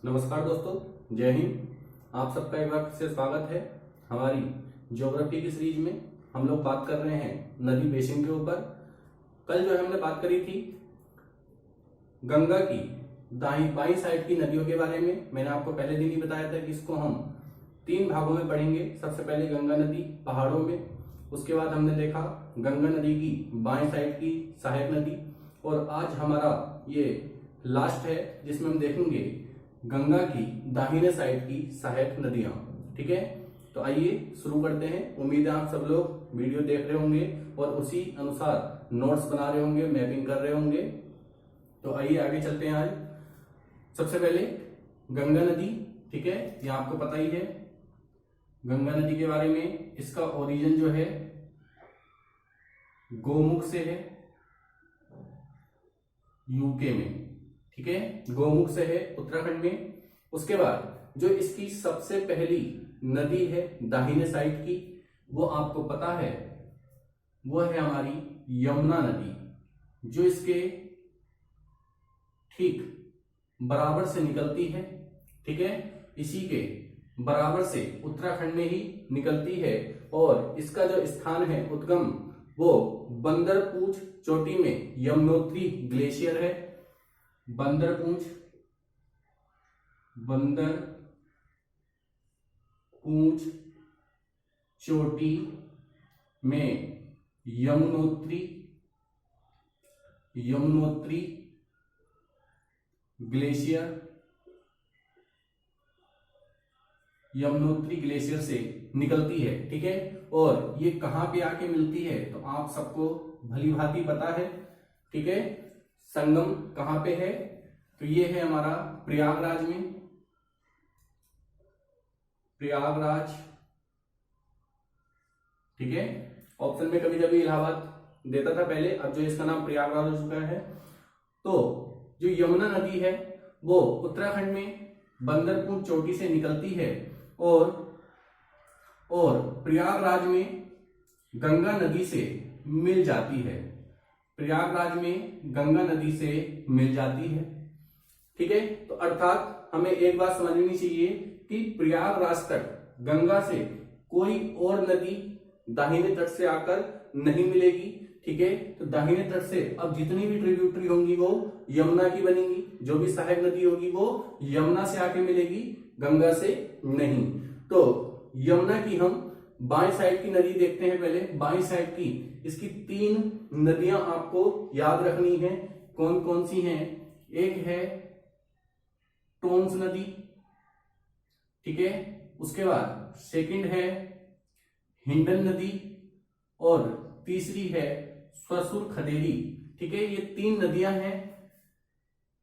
नमस्कार दोस्तों, जय हिंद। आप सबका एक बार फिर से स्वागत है हमारी ज्योग्राफी की सीरीज में। हम लोग बात कर रहे हैं नदी बेसिन के ऊपर। कल जो है हमने बात करी थी गंगा की बाई साइड की नदियों के बारे में। मैंने आपको पहले दिन ही बताया था कि इसको हम 3 भागों में पढ़ेंगे। सबसे पहले गंगा नदी पहाड़ों में, उसके बाद हमने देखा गंगा नदी की बाएं साइड की सहायक नदी, और आज हमारा ये लास्ट है जिसमें हम देखेंगे गंगा की दाहिने साइड की सहायक नदियां। ठीक है, तो आइए शुरू करते हैं। उम्मीद है आप सब लोग वीडियो देख रहे होंगे और उसी अनुसार नोट्स बना रहे होंगे, मैपिंग कर रहे होंगे। तो आइए आगे चलते हैं। आज सबसे पहले गंगा नदी, ठीक है, ये आपको पता ही है गंगा नदी के बारे में। इसका ओरिजिन जो है गोमुख से है, यूके में। ठीक है, गोमुख से है उत्तराखंड में। उसके बाद जो इसकी सबसे पहली नदी है दाहिने साइड की, वो आपको पता है, वो है हमारी यमुना नदी, जो इसके ठीक बराबर से निकलती है। ठीक है, इसी के बराबर से उत्तराखंड में ही निकलती है, और इसका जो स्थान है उद्गम, वो बंदरपूंछ चोटी में यमुनोत्री ग्लेशियर है। बंदरपूंछ चोटी में यमुनोत्री ग्लेशियर से निकलती है। ठीक है, और ये कहां पे आके मिलती है तो आप सबको भली भांति पता है। ठीक है, संगम कहां पे है तो ये है हमारा प्रयागराज में। प्रयागराज, ठीक है। ऑप्शन में कभी कभी इलाहाबाद देता था पहले, अब जो इसका नाम प्रयागराज हो चुका है। तो जो यमुना नदी है वो उत्तराखंड में बंदरपूंछ चोटी से निकलती है, और प्रयागराज में गंगा नदी से मिल जाती है। प्रयागराज में गंगा नदी से मिल जाती है। ठीक है, तो अर्थात हमें एक बात समझनी चाहिए कि प्रयागराज तक गंगा से कोई और नदी दाहिने तट से आकर नहीं मिलेगी। ठीक है, तो दाहिने तट से अब जितनी भी ट्रिब्यूटरी होंगी वो यमुना की बनेंगी। जो भी सहायक नदी होगी वो यमुना से आके मिलेगी, गंगा से नहीं। तो यमुना की हम बाएं साइड की नदी देखते हैं। पहले बाएं साइड की इसकी 3 नदियां आपको याद रखनी है। कौन कौन सी हैं? एक है टोंस नदी, ठीक है, उसके बाद सेकंड है हिंडन नदी, और तीसरी है स्वसुर खदेरी। ठीक है, ये 3 नदियां हैं।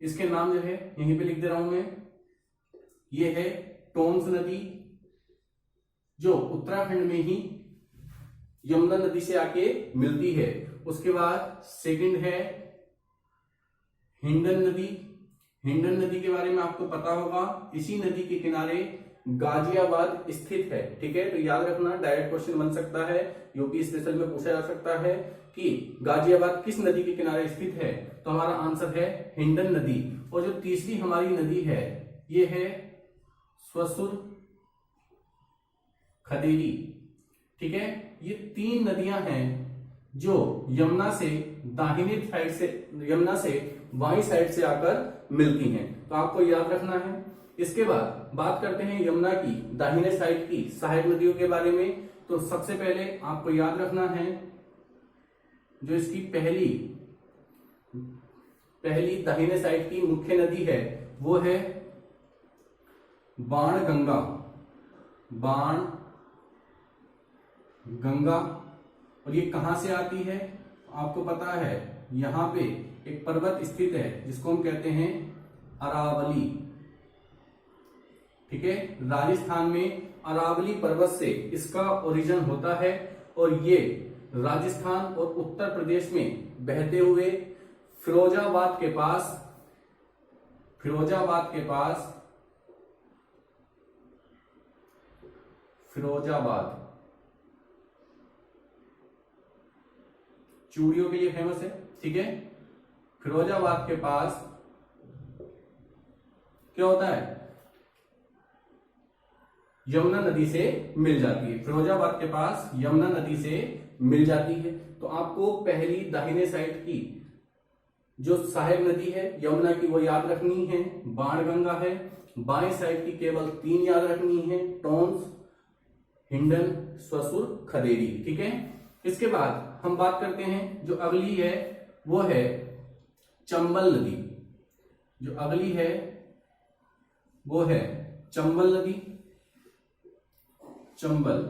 इसके नाम जो है यहीं पे लिख दे रहा हूं मैं। ये है टोंस नदी, जो उत्तराखंड में ही यमुना नदी से आके मिलती है। उसके बाद सेकंड है हिंडन नदी। हिंडन नदी के बारे में आपको पता होगा, इसी नदी के किनारे गाजियाबाद स्थित है। ठीक है, तो याद रखना, डायरेक्ट क्वेश्चन बन सकता है, यूपी स्पेशल में पूछा जा सकता है कि गाजियाबाद किस नदी के किनारे स्थित है। तो हमारा आंसर है हिंडन नदी। और जो तीसरी हमारी नदी है ये है स्वसुर खदेरी। ठीक है, ये 3 नदियां हैं जो यमुना से दाहिनी साइड से, यमुना से बाईं साइड से आकर मिलती हैं। तो आपको याद रखना है। इसके बाद बात करते हैं यमुना की दाहिने साइड की सहायक नदियों के बारे में। तो सबसे पहले आपको याद रखना है जो इसकी पहली दाहिने साइड की मुख्य नदी है वो है बाण गंगा। और ये कहां से आती है? आपको पता है, यहां पे एक पर्वत स्थित है जिसको हम कहते हैं अरावली। ठीक है, राजस्थान में अरावली पर्वत से इसका ओरिजिन होता है, और ये राजस्थान और उत्तर प्रदेश में बहते हुए फिरोजाबाद के पास चूड़ियों के लिए फेमस है। ठीक है, फिरोजाबाद के पास क्या होता है, यमुना नदी से मिल जाती है, फिरोजाबाद के पास यमुना नदी से मिल जाती है। तो आपको पहली दाहिने साइड की जो सहायक नदी है यमुना की वो याद रखनी है, बाणगंगा है। बाएं साइड की केवल 3 याद रखनी है, टोंस, हिंडन, ससुर, खदेरी। ठीक है, इसके बाद हम बात करते हैं जो अगली है वो है चंबल नदी। जो अगली है वो है चंबल नदी, चंबल।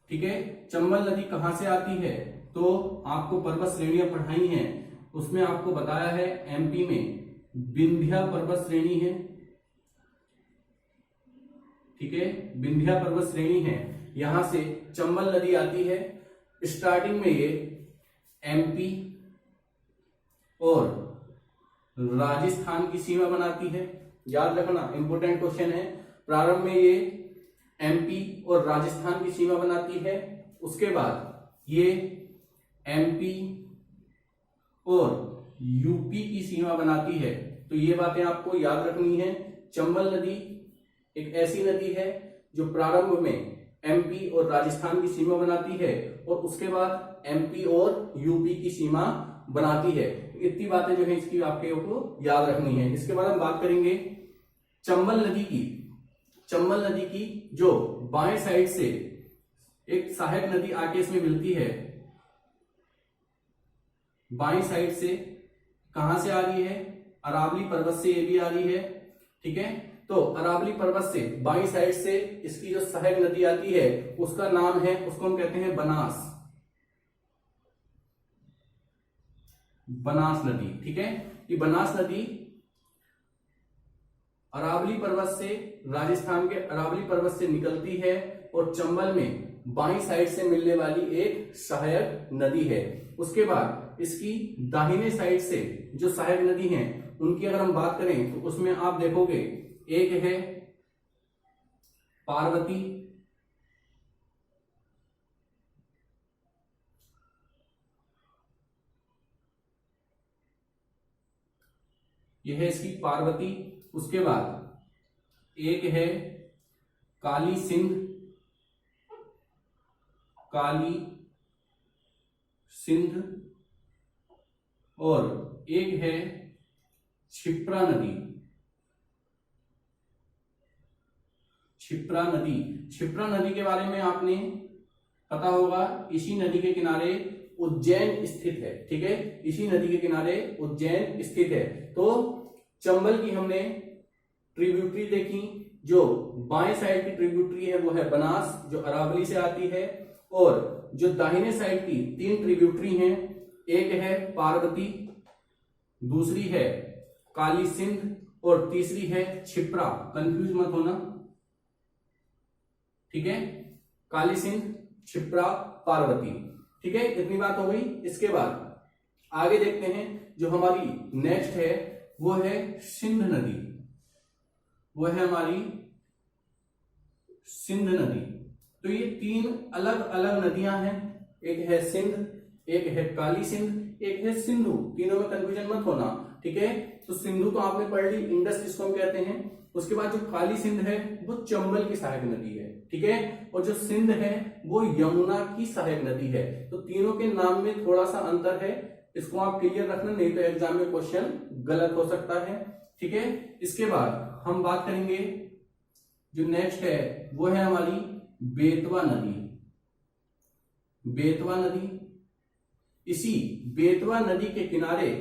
ठीक है, चंबल नदी कहां से आती है? तो आपको पर्वत श्रेणियां पढ़ाई हैं, उसमें आपको बताया है एमपी में विंध्या पर्वत श्रेणी है। ठीक है, विंध्या पर्वत श्रेणी है, यहां से चंबल नदी आती है। स्टार्टिंग में ये एमपी और राजस्थान की सीमा बनाती है, याद रखना, इंपोर्टेंट क्वेश्चन है। प्रारंभ में ये एमपी और राजस्थान की सीमा बनाती है, उसके बाद ये एमपी और यूपी की सीमा बनाती है। तो ये बातें आपको याद रखनी है। चंबल नदी एक ऐसी नदी है जो प्रारंभ में एमपी और राजस्थान की सीमा बनाती है और उसके बाद एमपी और यूपी की सीमा बनाती है। इतनी बातें जो है इसकी आपके को याद रखनी है। इसके बाद हम बात करेंगे चंबल नदी की। चंबल नदी की जो बाएं साइड से एक सहायक नदी आके इसमें मिलती है, बाएं साइड से कहां से आ रही है? अरावली पर्वत से ये भी आ रही है। ठीक है, तो अरावली पर्वत से बाईं साइड से इसकी जो सहायक नदी आती है उसका नाम है, उसको हम कहते हैं बनास, बनास नदी। ठीक है, ये बनास नदी अरावली पर्वत से, राजस्थान के अरावली पर्वत से निकलती है और चंबल में बाईं साइड से मिलने वाली एक सहायक नदी है। उसके बाद इसकी दाहिने साइड से जो सहायक नदी हैं उनकी अगर हम बात करें तो उसमें आप देखोगे एक है पार्वती, यह है इसकी पार्वती। उसके बाद एक है काली सिंध, काली सिंध, और एक है क्षिप्रा नदी, क्षिप्रा नदी। क्षिप्रा नदी के बारे में आपने पता होगा, इसी नदी के किनारे उज्जैन स्थित है। ठीक है, इसी नदी के किनारे उज्जैन स्थित है। तो चंबल की हमने ट्रिब्यूटरी देखी, जो बाएं साइड की ट्रिब्यूटरी है वो है बनास जो अरावली से आती है, और जो दाहिने साइड की 3 ट्रिब्यूटरी हैं, एक है पार्वती, दूसरी है काली सिंध और तीसरी है क्षिप्रा। कंफ्यूज मत होना। ठीक है, काली सिंध, क्षिप्रा, पार्वती। ठीक है, इतनी बात हो गई। इसके बाद आगे देखते हैं, जो हमारी नेक्स्ट है वो है सिंध नदी, वो है हमारी सिंध नदी। तो ये 3 अलग अलग नदियां हैं, एक है सिंध, एक है काली सिंध, एक है सिंधु। तीनों में कंफ्यूजन मत होना। ठीक है, तो सिंधु तो आपने पढ़ ली, इंडस जिसको हम कहते हैं। उसके बाद जो काली सिंध है वो चंबल की सहायक नदी है। ठीक है, और जो सिंध है वो यमुना की सहायक नदी है। तो तीनों के नाम में थोड़ा सा अंतर है, इसको आप क्लियर रखना, नहीं तो एग्जाम में क्वेश्चन गलत हो सकता है। ठीक है, इसके बाद हम बात करेंगे जो नेक्स्ट है वो है हमारी बेतवा नदी। बेतवा नदी, इसी बेतवा नदी के किनारे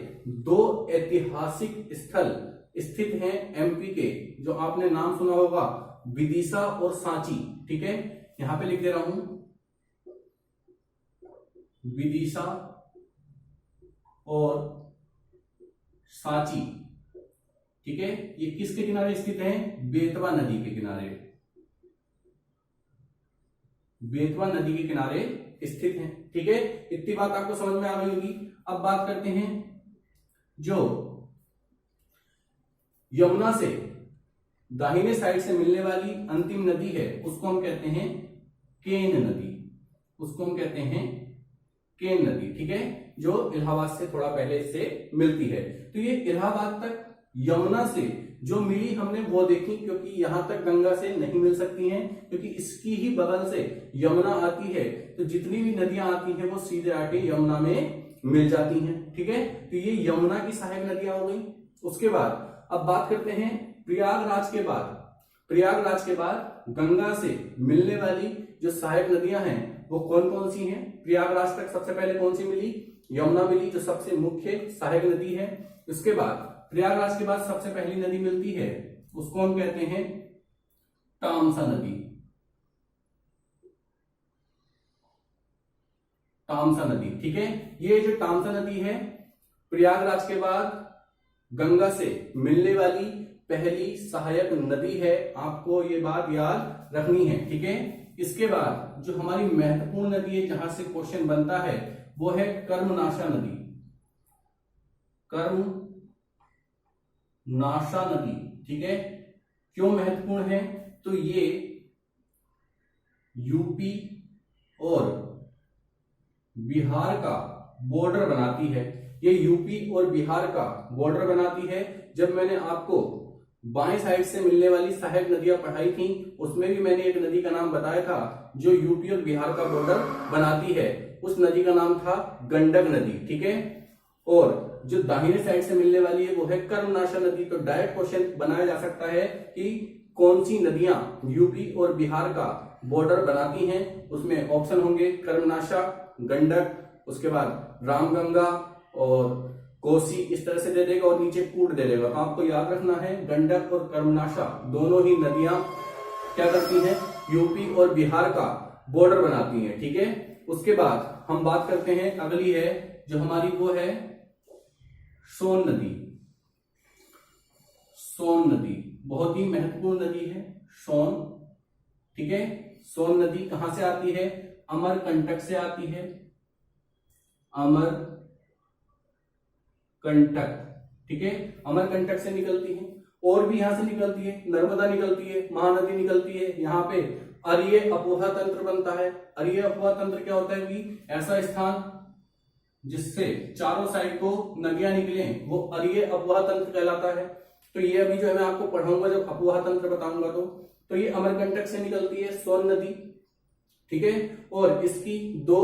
2 ऐतिहासिक स्थल स्थित हैं एमपी के, जो आपने नाम सुना होगा, विदिशा और सांची। ठीक है, यहां पे लिख दे रहा हूं, विदिशा और सांची। ठीक है, ये किसके किनारे स्थित है? बेतवा नदी के किनारे, बेतवा नदी के किनारे स्थित है। ठीक है, इतनी बात आपको समझ में आ गई होगी। अब बात करते हैं जो यमुना से दाहिने साइड से मिलने वाली अंतिम नदी है, उसको हम कहते हैं केन नदी, उसको हम कहते हैं केन नदी। ठीक है, जो इलाहाबाद से थोड़ा पहले से मिलती है। तो ये इलाहाबाद तक यमुना से जो मिली हमने वो देखी, क्योंकि यहां तक गंगा से नहीं मिल सकती हैं, क्योंकि इसकी ही बगल से यमुना आती है। तो जितनी भी नदियां आती हैं वो सीधे आके यमुना में मिल जाती हैं। ठीक है, तो ये यमुना की सहायक नदियां हो गई। उसके बाद अब बात करते हैं प्रयागराज के बाद। प्रयागराज के बाद गंगा से मिलने वाली जो सहायक नदियां हैं वो कौन कौन सी हैं? प्रयागराज तक सबसे पहले कौन सी मिली? यमुना मिली, जो सबसे मुख्य सहायक नदी है। उसके बाद प्रयागराज के बाद सबसे पहली नदी मिलती है, उसको हम कहते हैं तामसा नदी। तामसा नदी, ठीक है। ये जो तामसा नदी है प्रयागराज के बाद गंगा से मिलने वाली पहली सहायक नदी है। आपको ये बात याद रखनी है, ठीक है। इसके बाद जो हमारी महत्वपूर्ण नदी है जहां से क्वेश्चन बनता है वो है कर्मनाशा नदी। कर्मनाशा नदी, ठीक है। क्यों महत्वपूर्ण है? तो ये यूपी और बिहार का बॉर्डर बनाती है। ये यूपी और बिहार का बॉर्डर बनाती है। जब मैंने आपको बाएं साइड से मिलने वाली सहायक नदियां पढ़ाई थी उसमें भी मैंने एक नदी का नाम बताया था जो यूपी और बिहार का बॉर्डर बनाती है। उस नदी का नाम था गंडक नदी, ठीक है। और जो दाहिने साइड से मिलने वाली है वो है कर्मनाशा नदी। तो डायरेक्ट क्वेश्चन बनाया जा सकता है कि कौन सी नदियां यूपी और बिहार का बॉर्डर बनाती हैं। उसमें ऑप्शन होंगे कर्मनाशा, गंडक, उसके बाद रामगंगा और कोसी, इस तरह से दे देगा और नीचे कूट दे देगा। तो आपको याद रखना है गंडक और कर्मनाशा दोनों ही नदियां क्या करती हैं? यूपी और बिहार का बॉर्डर बनाती हैं, ठीक है। उसके बाद हम बात करते हैं, अगली है जो हमारी वो है सोन नदी। सोन नदी बहुत ही महत्वपूर्ण नदी है, सोन, ठीक है। सोन नदी कहां से आती है? अमरकंटक से आती है। अमरकंटक, ठीक है, अमरकंटक से निकलती है। और भी यहां से निकलती है, नर्मदा निकलती है, महानदी निकलती है। यहाँ पे अरीय अपोहा तंत्र बनता है। अरीय अपोहा तंत्र क्या होता है कि ऐसा स्थान जिससे चारों साइड को नदियां निकले वो अरीय अपोहा तंत्र कहलाता है। तो ये अभी जो है मैं आपको पढ़ाऊंगा जब अपोहा तंत्र बताऊंगा तो ये अमरकंटक से निकलती है सोन नदी, ठीक है। और इसकी दो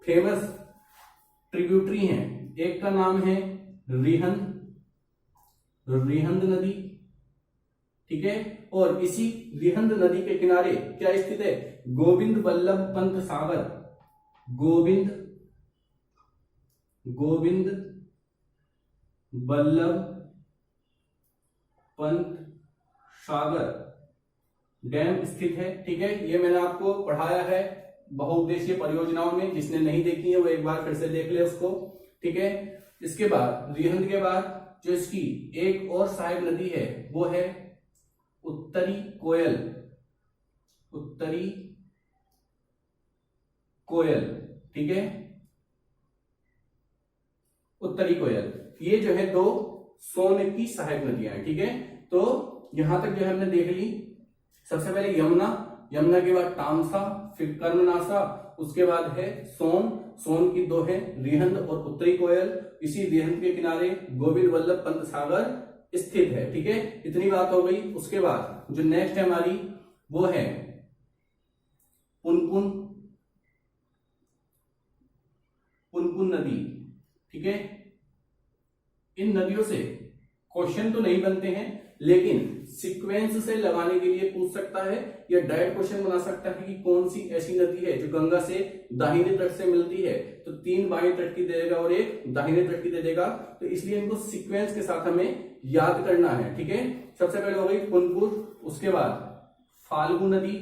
फेमस ट्रिब्यूटरी हैं, एक का नाम है रिहंद नदी, ठीक है। और इसी रिहंद नदी के किनारे क्या स्थित है? गोविंद बल्लभ पंत सागर। गोविंद बल्लभ पंत सागर डैम स्थित है, ठीक है। ये मैंने आपको पढ़ाया है बहुउद्देशीय परियोजनाओं में, जिसने नहीं देखी है वो एक बार फिर से देख ले उसको, ठीक है। इसके बाद रिहंद के बाद जो इसकी एक और सहायक नदी है वो है उत्तरी कोयल, ठीक है, उत्तरी कोयल। ये जो है दो सोन की सहायक नदियां हैं, ठीक है। तो यहां तक जो है हमने देख ली। सबसे पहले यमुना के बाद तामसा, फिर कर्मनाशा, उसके बाद है सोन की दो है रिहंद और उत्तरी कोयल। इसी रिहंद के किनारे गोविंद बल्लभ पंत सागर स्थित है, ठीक है। इतनी बात हो गई। उसके बाद जो नेक्स्ट है हमारी वो है पुनपुन नदी, ठीक है। इन नदियों से क्वेश्चन तो नहीं बनते हैं लेकिन सीक्वेंस से लगाने के लिए पूछ सकता है या डायरेक्ट क्वेश्चन बना सकता है कि कौन सी ऐसी नदी है जो गंगा से दाहिने तट से मिलती है। तो 3 बाएं तट की दे देगा और 1 दाहिने तट की दे देगा। तो इसलिए इनको सीक्वेंस के साथ हमें याद करना है, ठीक है। सबसे पहले हो गई पुनपुन, उसके बाद फाल्गु नदी,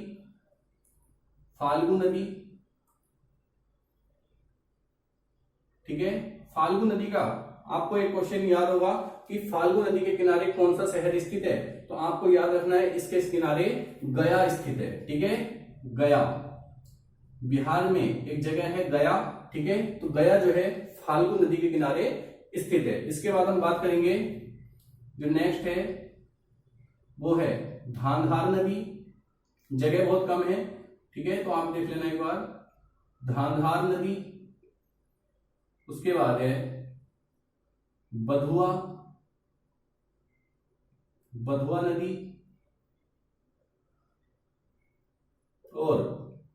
ठीक है। फाल्गु नदी का आपको एक क्वेश्चन याद होगा कि फाल्गु नदी के किनारे कौन सा शहर स्थित है? तो आपको याद रखना है इसके किनारे गया स्थित है, ठीक है। गया बिहार में एक जगह है गया, ठीक है। तो गया जो है फाल्गु नदी के किनारे स्थित है। इसके बाद हम बात करेंगे जो नेक्स्ट है वो है धांधार नदी। जगह बहुत कम है, ठीक है, तो आप देख लेना एक बार। धांधार नदी, उसके बाद है बधुआ, बधवा नदी, और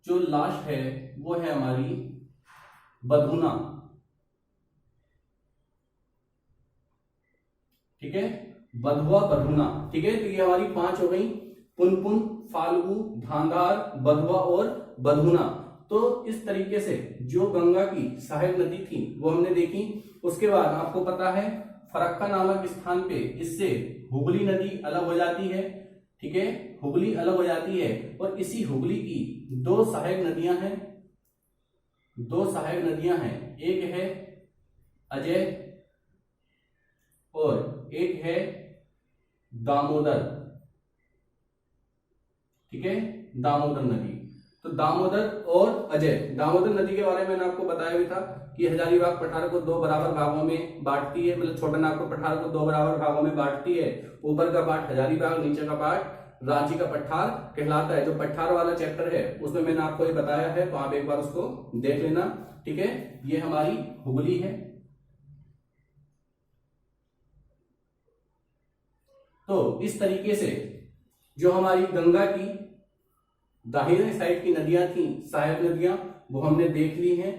जो लास्ट है वो है हमारी बधुना। ठीक है, बधवा बधुना। ठीक है, तो ये हमारी 5 हो गई, पुनपुन, फाल्गु, धांधार, बधवा और बधुना। तो इस तरीके से जो गंगा की सहायक नदी थी वो हमने देखी। उसके बाद आपको पता है फरक्का नामक स्थान पे इससे हुगली नदी अलग हो जाती है। ठीक है, हुगली अलग हो जाती है, और इसी हुगली की 2 सहायक नदियां हैं, 2 सहायक नदियां हैं, एक है अजय और एक है दामोदर। ठीक है, दामोदर नदी। तो दामोदर और अजय, दामोदर नदी के बारे में मैंने आपको बताया भी था कि हजारीबाग पठार को 2 बराबर भागों में बांटती है, मतलब छोटा नागपुर पठार को 2 बराबर भागों में बांटती है। ऊपर का पार्ट हजारीबाग, नीचे का पार्ट रांची का पठार कहलाता है। जो पठार वाला चैप्टर है उसमें मैंने आपको ये बताया है, तो आप एक बार उसको देख लेना। ठीक है, ये हमारी हुगली है। तो इस तरीके से जो हमारी गंगा की दाहिने साइड की नदियां थी, सहायक नदियां, वो हमने देख ली हैं।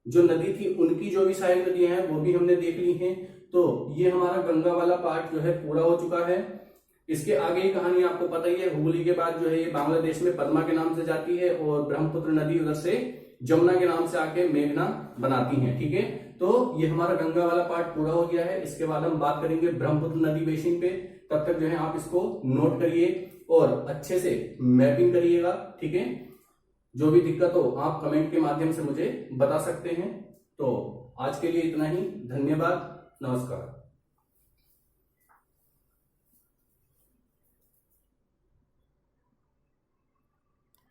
जो नदी थी उनकी जो भी सहायक नदियां हैं वो भी हमने देख ली हैं। तो ये हमारा गंगा वाला पार्ट जो है पूरा हो चुका है। इसके आगे की कहानी आपको पता ही है। हुगली के बाद जो है ये बांग्लादेश में पद्मा के नाम से जाती है, और ब्रह्मपुत्र नदी उधर से जमुना के नाम से आके मेघना बनाती है। ठीक है, तो ये हमारा गंगा वाला पार्ट पूरा हो गया है। इसके बाद हम बात करेंगे ब्रह्मपुत्र नदी बेसिन पे। तब तक जो है आप इसको नोट करिए और अच्छे से मैपिंग करिएगा। ठीक है, जो भी दिक्कत हो आप कमेंट के माध्यम से मुझे बता सकते हैं। तो आज के लिए इतना ही, धन्यवाद, नमस्कार।